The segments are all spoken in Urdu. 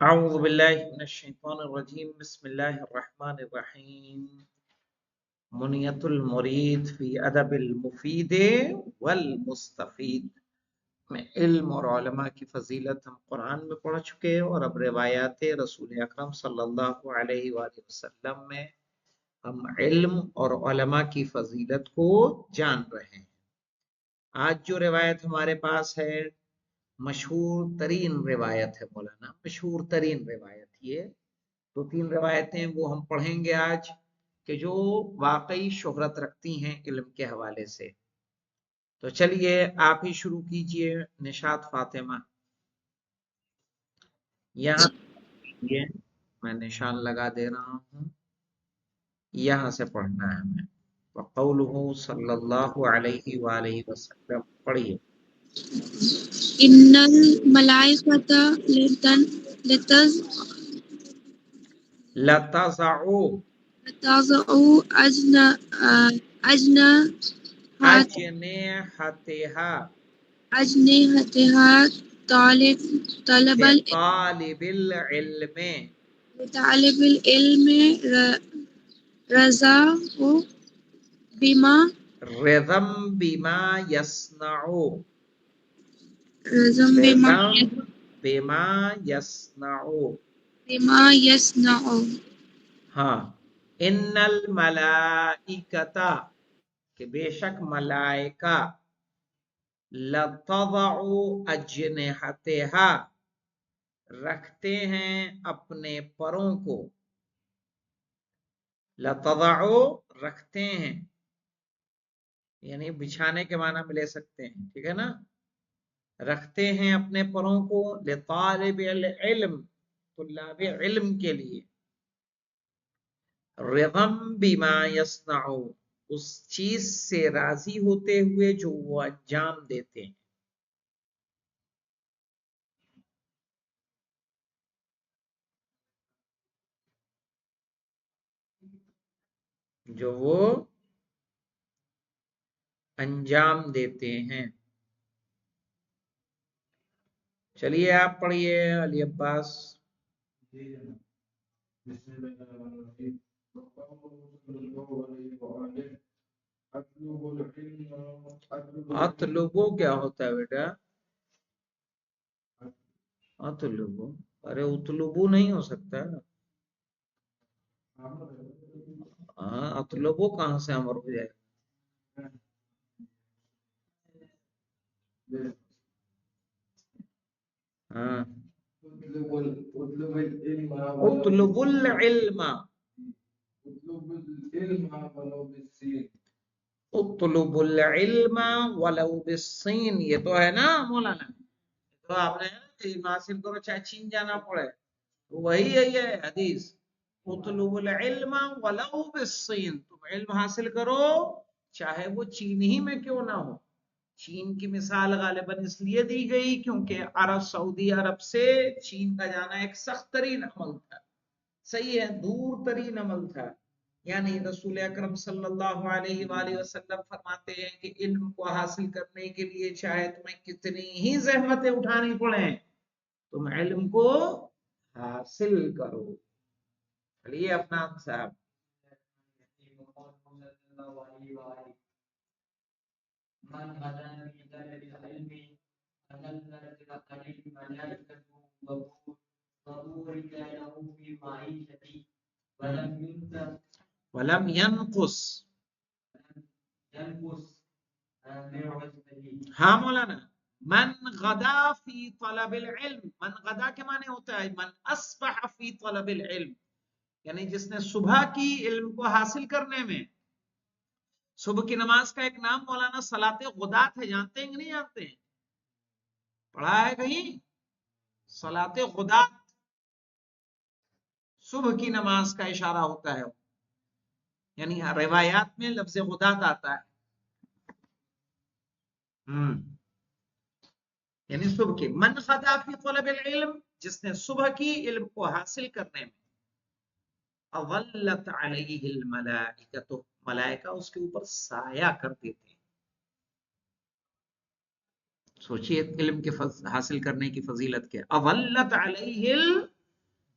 اعوذ باللہ من الشیطان الرجیم بسم اللہ الرحمن الرحیم منیت المرید فی ادب المفید والمستفید میں علم اور علماء کی فضیلت ہم قرآن میں پڑھ چکے اور اب روایات رسول اکرم صلی اللہ علیہ وآلہ وسلم میں ہم علم اور علماء کی فضیلت کو جان رہے ہیں۔ آج جو روایت ہمارے پاس ہے مشہور ترین روایت ہے مولانا، مشہور ترین روایت یہ دو تین روایتیں وہ ہم پڑھیں گے آج کہ جو واقعی شہرت رکھتی ہیں علم کے حوالے سے۔ تو چلیے آپ ہی شروع کیجئے نشاط فاطمہ۔ یہاں یہ میں نشان لگا دے رہا ہوں، یہاں سے پڑھنا ہے ہمیں۔ وقولہ صلی اللہ علیہ وآلہ وسلم، پڑھیے۔ ان الملائکۃ لتضع لتضع اجنحتہا لطالب العلم طالب العلم رضا بما رضم بما یصنع رضم بما یصنع۔ ہاں، ان الملائکۃ کہ بے شک ملائکہ لتضع اجنحتہا رکھتے ہیں اپنے پروں کو، لتضع رکھتے ہیں یعنی بچھانے کے معنی میں لے سکتے ہیں، ٹھیک ہے نا، رکھتے ہیں اپنے پروں کو لطالب العلم طلاب علم کے لیے، رضم بما یصنع اس چیز سے راضی ہوتے ہوئے جو وہ انجام دیتے ہیں۔ جو وہ انجام دیتے ہیں۔ چلیے آپ پڑھیے علی عباس۔ اطلبو کیا ہوتا ہے بیٹا؟ اطلبو، ارے اطلبو نہیں ہو سکتا، اطلبو کہاں سے امر ہو جائے؟ ہاں، اطلب العلم، اطلب العلم ولو بالصین، یہ تو ہے نا مولانا، تو آپ نے علم حاصل کرو چاہے چین جانا پڑے، وہی ہے حدیث، اطلب العلم ولو بالصین، تم علم حاصل کرو چاہے وہ چین ہی میں کیوں نہ ہو۔ چین کی مثال غالباً اس لیے دی گئی کیونکہ عرب، سعودی عرب سے چین کا جانا ایک سخت ترین عمل تھا، صحیح ہے، دور ترین عمل تھا، یعنی رسول اکرم صلی اللہ علیہ وآلہ وسلم فرماتے ہیں کہ علم کو حاصل کرنے کے لیے چاہے تمہیں کتنی ہی زحمتیں اٹھانی پڑیں تم علم کو حاصل کرو۔ چلیے اپنا صاحب۔ ولم ينقص، ہاں مولانا، من غدا فی طلب العلم، من غدا کے معنی ہوتا ہے من اصبح فی طلب العلم، یعنی جس نے صبح کی علم کو حاصل کرنے میں، صبح کی نماز کا ایک نام مولانا صلاۃ غدات ہے، جانتے ہیں کہ نہیں جانتے ہیں؟ پڑھا ہے کہیں؟ صلاۃ غدات صبح کی نماز کا اشارہ ہوتا ہے، یعنی روایات میں لفظ غدات آتا ہے، یعنی صبح کی، من غدا فی طلب العلم، جس نے صبح کی علم کو حاصل کرنے میں، اظلت علیہ الملائکۃ، ملائکہ اس کے اوپر سایہ کر دیتے ہیں۔ سوچئے علم کے حاصل کرنے کی فضیلت کے، اظلت علیہ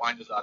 5,000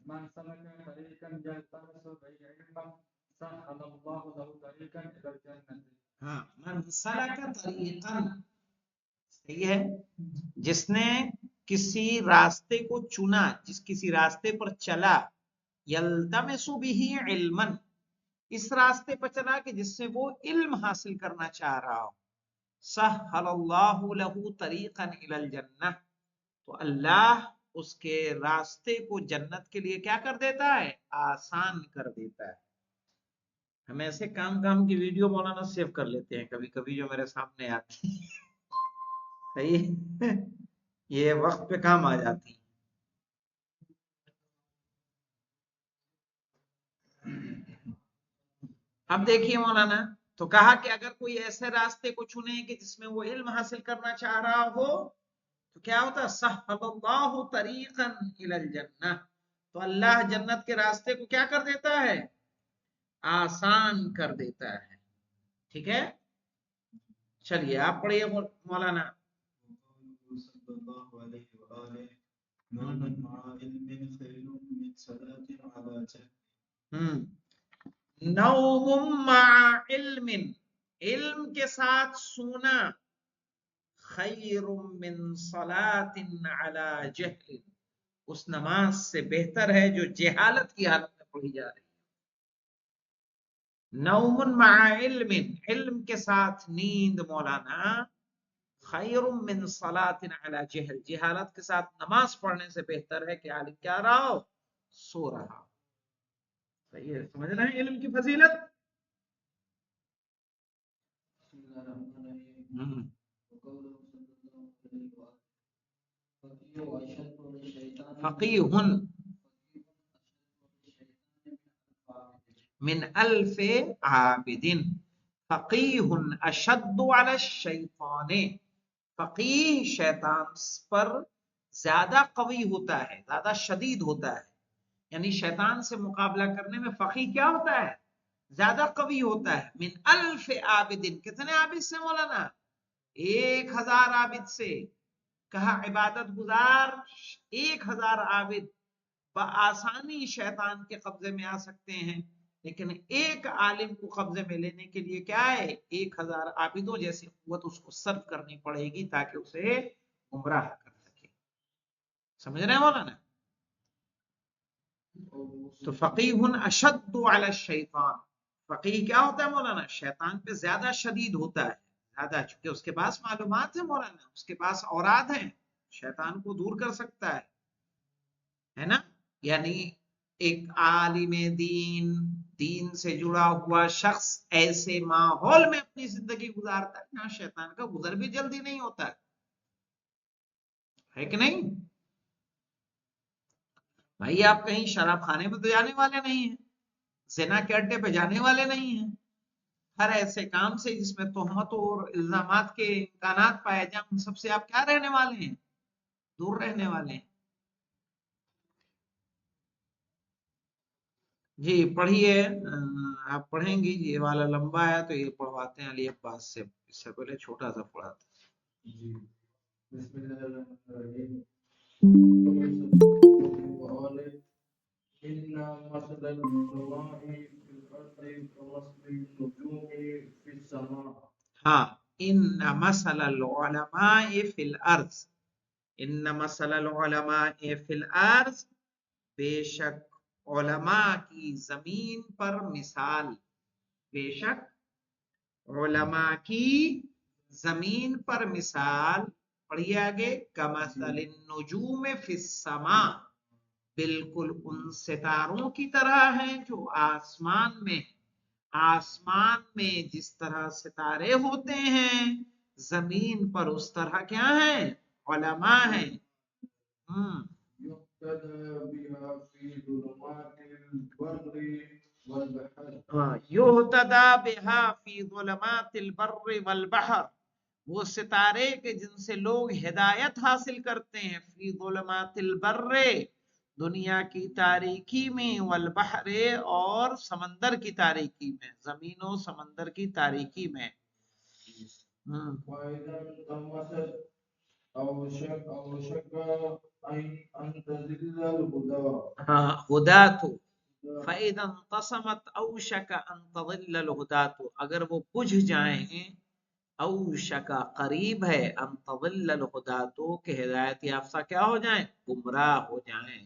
من سلك طريقا يلتمس به علما ہاں من سلک طریقا، صحیح ہے، جس نے کسی راستے کو چنا، کسی راستے پر چلا، یلتمس به علما، اس راستے پر چلا کہ جس سے وہ علم حاصل کرنا چاہ رہا ہو، سہل اللہ لہ طریقا الی الجنہ، تو اللہ اس کے راستے کو جنت کے لیے کیا کر دیتا ہے؟ آسان کر دیتا ہے۔ ہم ایسے کام کی ویڈیو مولانا سیو کر لیتے ہیں کبھی کبھی جو میرے سامنے آتی ہے، صحیح، یہ وقت پہ کام آ جاتی ہے۔ اب دیکھیے مولانا، تو کہا کہ اگر کوئی ایسے راستے کو چنے کہ جس میں وہ علم حاصل کرنا چاہ رہا ہو تو کیا ہوتا ہے؟ سہل اللہ طریقا الی الجنہ، تو اللہ جنت کے راستے کو کیا کر دیتا ہے؟ آسان کر دیتا ہے۔ ٹھیک ہے، چلیے آپ پڑھیے مولانا۔ نوم مع علم، علم کے ساتھ سونا، خیر من صلاۃ علی جہل، اس نماز سے بہتر ہے جو جہالت کی حالت میں پڑھی جا رہی ہے۔ نوم مع علم، علم کے ساتھ نیند مولانا، خیر من صلاۃ علی جہل، جہالت کے ساتھ نماز پڑھنے سے بہتر ہے کہ عالم کیا رہا ہو؟ سو رہا۔ صحیح ہے، سمجھ رہے ہیں علم کی فضیلت؟ فقیہ من الف عابد، فقیہ اشد علی الشیطان، فقیہ شیطان پر زیادہ قوی ہوتا ہے، زیادہ شدید ہوتا ہے، یعنی شیطان سے مقابلہ کرنے میں فقیہ کیا ہوتا ہے؟ زیادہ قوی ہوتا ہے۔ من الف عابد، کتنے عابد سے مولانا؟ 1000 عابد سے۔ کہا عبادت گزار 1000 عابد بآسانی شیطان کے قبضے میں آ سکتے ہیں، لیکن ایک عالم کو قبضے میں لینے کے لیے کیا ہے؟ 1000 عابدوں جیسی قوت اس کو صرف کرنی پڑے گی تاکہ اسے گمراہ کر سکے۔ سمجھ رہے ہیں مولانا؟ تو فقیہ اشد علی الشیطان، فقیہ کیا ہوتا ہے مولانا؟ شیطان پہ زیادہ شدید ہوتا ہے، زیادہ، چونکہ اس کے پاس معلومات ہیں مولانا، اس کے پاس اوراد ہیں، شیطان کو دور کر سکتا ہے نا؟ یعنی ایک عالم دین سے جڑا ہوا شخص ایسے ماحول میں اپنی زندگی گزارتا ہے جہاں شیطان کا گزر بھی جلدی نہیں ہوتا ہے کہ نہیں؟ بھائی آپ کہیں شراب خانے میں تو جانے والے نہیں ہیں، زنا کے اڈے پہ جانے والے نہیں ہیں، ہر ایسے کام سے جس میں تہمت اور الزامات کے امکانات پائے جائیں ان سب سے آپ کیا رہنے والے ہیں؟ دور رہنے والے ہیں۔ جی پڑھیے، آپ پڑھیں گی، یہ والا لمبا ہے تو یہ پڑھواتے ہیں علی عباس سے، اس سے پہلے چھوٹا سا پڑھاتے ہیں۔ جی بسم اللہ الرحمن الرحیم۔ ان مثل العلماء فی الارض کمثل النجوم فی السماء، ہاں، ان مثل العلماء فی الارض، ان مثل العلماء فی الارض، بے شک علماء کی زمین پر مثال، بے شک علماء کی زمین پر مثال، پڑھیے آگے، کمثل النجوم فی السماء، بالکل ان ستاروں کی طرح ہیں جو آسمان میں، آسمان میں جس طرح ستارے ہوتے ہیں زمین پر اس طرح کیا ہیں؟ علماء ہیں۔ یہتدی بہا فی ظلمات البر والبحر، وہ ستارے کہ جن سے لوگ ہدایت حاصل کرتے ہیں، فی ظلمات البر، دنیا کی تاریکی میں، والبحر، اور سمندر کی تاریکی میں، زمین و سمندر کی تاریکی میں۔ ہاں، ہدا تو فَإِذَا انْقَسَمَتْ أَوْشَكَ أَنْ تَضِلَّ الْهُدَاةُ، اگر وہ بجھ جائیں، اوشک قریب ہے، ان تضل الہداتو کہ ہدایت یافتہ کیا ہو جائیں، گمراہ ہو جائیں۔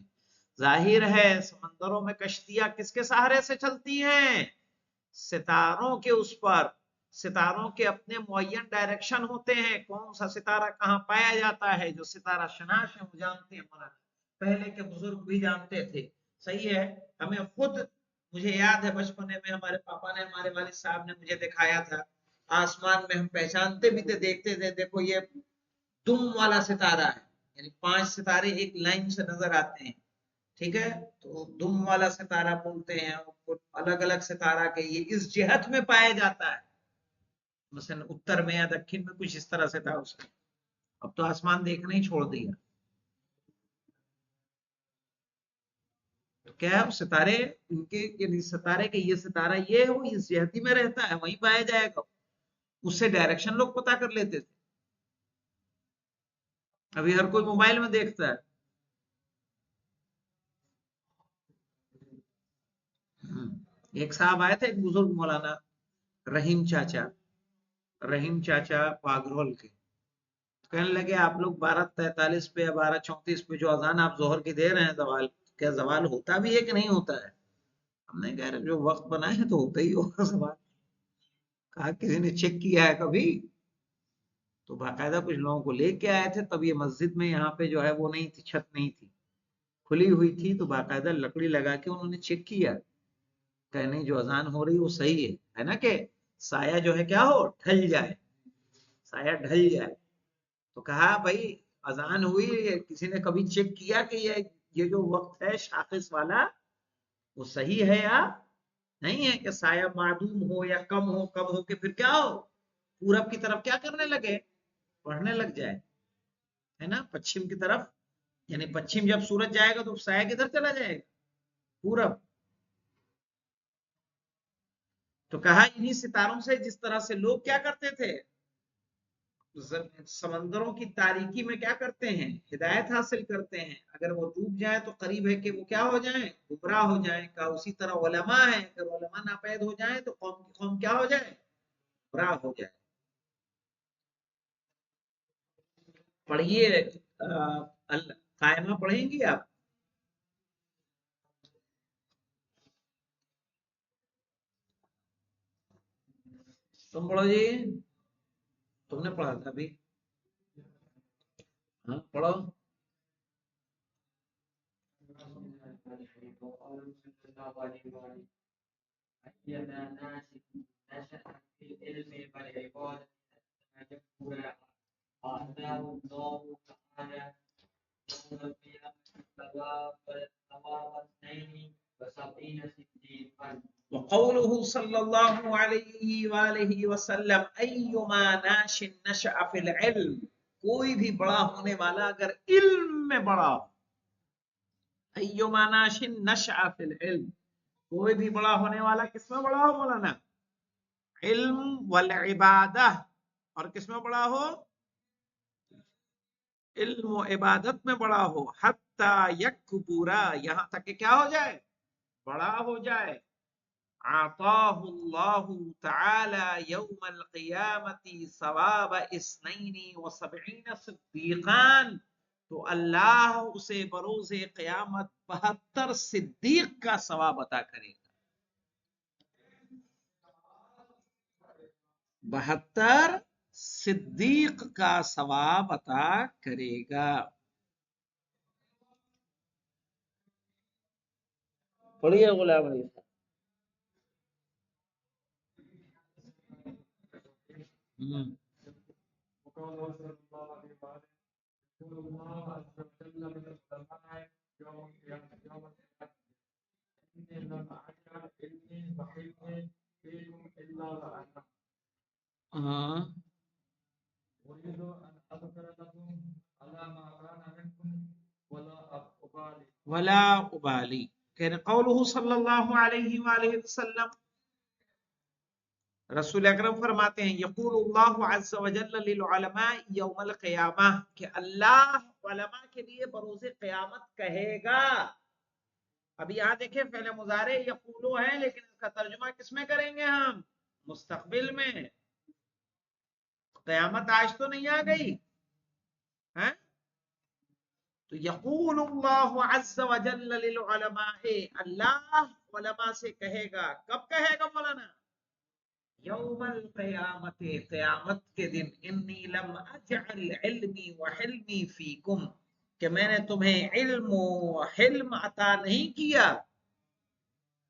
ظاہر ہے سمندروں میں کشتیاں کس کے سہارے سے چلتی ہیں؟ ستاروں کے اس پر، ستاروں کے اپنے معین ڈائریکشن ہوتے ہیں، کون سا ستارہ کہاں پایا جاتا ہے، جو ستارہ شناس ہے وہ جانتے ہیں، مولانا پہلے کے بزرگ بھی جانتے تھے، صحیح ہے۔ ہمیں خود، مجھے یاد ہے بچپنے میں ہمارے پاپا نے، ہمارے والد صاحب نے مجھے دکھایا تھا، آسمان میں ہم پہچانتے بھی تھے، دیکھتے تھے، دیکھو یہ دم والا ستارہ ہے، یعنی 5 ستارے ایک لائن سے نظر آتے ہیں، ٹھیک ہے، تو دم والا ستارہ بولتے ہیں، الگ الگ ستارہ کے یہ اس جہت میں پایا جاتا ہے، مثلا اتر میں یا دکن میں کچھ اس طرح سے تھا اس کا، اب تو آسمان دیکھنا ہی چھوڑ دیا، تو کیا ہے ستارے ان کے، یعنی ستارے کے یہ ستارہ یہ ہو اس جہتی میں رہتا ہے وہیں پایا جائے گا، اس سے ڈائریکشن لوگ پتا کر لیتے تھے، ابھی ہر کوئی موبائل میں دیکھتا ہے۔ ایک صاحب آئے تھے، ایک بزرگ مولانا رحیم چاچا، رحیم چاچا پاگرول کے، کہنے لگے آپ لوگ 12:43 پہ یا 12:34 پہ جو اذان آپ ظہر کی دے رہے ہیں زوال، کیا زوال ہوتا بھی ہے کہ نہیں ہوتا ہے؟ ہم نے کہا جو وقت بنا ہے تو ہوتا ہی ہوگا زوال، کہا کسی نے چیک کیا ہے کبھی؟ تو باقاعدہ کچھ لوگوں کو لے کے آئے تھے، تب یہ مسجد میں یہاں پہ جو ہے وہ نہیں تھی، چھت نہیں تھی، کھلی ہوئی تھی، تو باقاعدہ لکڑی لگا کے انہوں نے چیک کیا، کہ نہیں جو اذان ہو رہی وہ صحیح ہے نا، کہ سایہ جو ہے کیا ہو، ڈھل جائے، سایہ ڈھل جائے، تو کہا بھائی اذان ہوئی، کسی نے کبھی چیک کیا کہ یہ جو وقت ہے شاخص والا وہ صحیح ہے یا نہیں ہے، کہ سایہ معدوم ہو یا کم ہو، کم ہو کے پھر کیا ہو، پورب کی طرف کیا کرنے لگے، بڑھنے لگ جائے، ہے نا، پچھم کی طرف، یعنی پچھم جب سورج جائے گا تو سایہ کدھر چلا جائے گا، پورب۔ تو کہا انہی ستاروں سے جس طرح سے لوگ کیا کرتے تھے، سمندروں کی تاریکی میں کیا کرتے ہیں، ہدایت حاصل کرتے ہیں، اگر وہ ڈوب جائیں تو قریب ہے کہ وہ کیا ہو جائیں، گمراہ ہو جائیں، کا اسی طرح علماء ہیں، اگر علماء ناپید ہو جائیں تو قوم کی قوم کیا ہو جائے، گمراہ ہو جائے۔ پڑھیے قائمہ پڑھیں گی آپ؟ تم پڑھو جی، تم نے پڑھا تھا ابھی، ہاں پڑھو۔ وقوله صلی اللہ علیہ وآلہ وسلم ایما ناش نشأ فی العلم، کوئی بھی بڑا ہونے والا اگر علم میں بڑا ہو، ایما ناش نشأ فی العلم، کوئی بھی بڑا ہونے والا کس میں بڑا ہو مولانا، علم والعبادہ، اور کس میں بڑا ہو، علم و عبادت میں بڑا ہو، حتی یکبرا، یہاں تک کہ کیا ہو جائے، بڑا ہو جائے، اعطاہ اللہ تعالی یوم القیامت ثواب 72 صدیقان، تو اللہ اسے بروز قیامت 72 صدیق کا ثواب عطا کرے گا، 72 صدیق کا ثواب عطا کرے گا۔ پڑھیے غلام علی صاحب۔ ہاں ولا ابالی، کہنے قولہ صلی اللہ علیہ وآلہ وسلم، رسول اکرم فرماتے ہیں یقول اللہ عز وجل للعلماء یوم القیامہ، کہ اللہ علماء کے لیے بروز قیامت کہے گا، اب یہاں دیکھیں فعل مضارع یقولو ہے، لیکن اس کا ترجمہ کس میں کریں گے ہم؟ مستقبل میں۔ قیامت آج تو نہیں آ گئی ہے؟ تو یقول اللہ عز وجل للعلماء، اللہ علماء سے کہے گا، کب کہے گا مولانا؟ یوم القیامت، قیامت کے دن، انی لم اجعل علمی وحلمی فیکم، کہ میں نے تمہیں علم و حلم عطا نہیں کیا،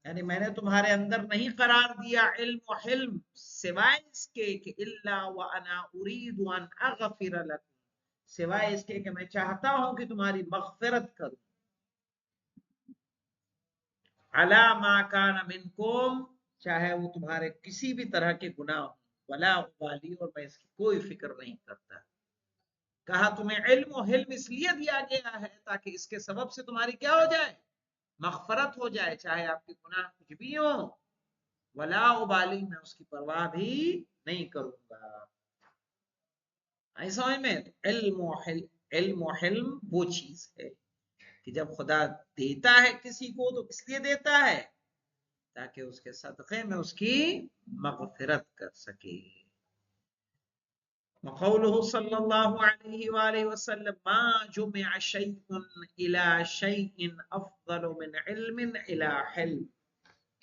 یعنی میں نے تمہارے اندر نہیں قرار دیا علم و حلم، سوائے اس کے کہ الا وانا اريد ان اغفر لكم، سوائے اس کے کہ میں چاہتا ہوں کہ تمہاری مغفرت کروں، علی ما کان منکم، چاہے وہ تمہارے کسی بھی طرح کے گناہ ہوں، ولا ابالی، اور میں اس کی کوئی فکر نہیں کرتا۔ کہا تمہیں علم و حلم اس لیے دیا گیا ہے تاکہ اس کے سبب سے تمہاری کیا ہو جائے؟ مغفرت ہو جائے، چاہے آپ کے گناہ کچھ بھی ہوں، ولا ابالی، میں اس کی پرواہ بھی نہیں کروں گا۔ ایسا میں علم و حلم وہ چیز ہے کہ جب خدا دیتا ہے کسی کو تو اس لیے دیتا ہے تاکہ اس کے صدقے میں اس کی مغفرت کر سکے۔ وقوله صلی اللہ علیہ وآلہ وسلم ما جمع شیء الى شیء افضل من علم الى حلم،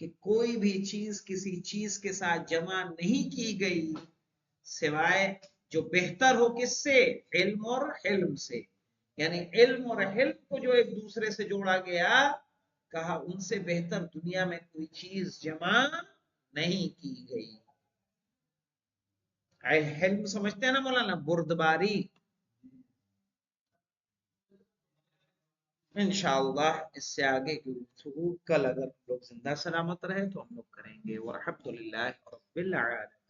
کہ کوئی بھی چیز کسی چیز کے ساتھ جمع نہیں کی گئی سوائے جو بہتر ہو، کس سے؟ علم اور حلم سے، یعنی علم اور حلم کو جو ایک دوسرے سے جوڑا گیا، کہا ان سے بہتر دنیا میں کوئی چیز جمع نہیں کی گئی۔ حلم سمجھتے ہیں نا مولانا؟ بردباری۔ انشاءاللہ اس سے آگے کی گفتگو کل اگر لوگ زندہ سلامت رہے تو ہم لوگ کریں گے۔ والحمدللہ رب العالمین۔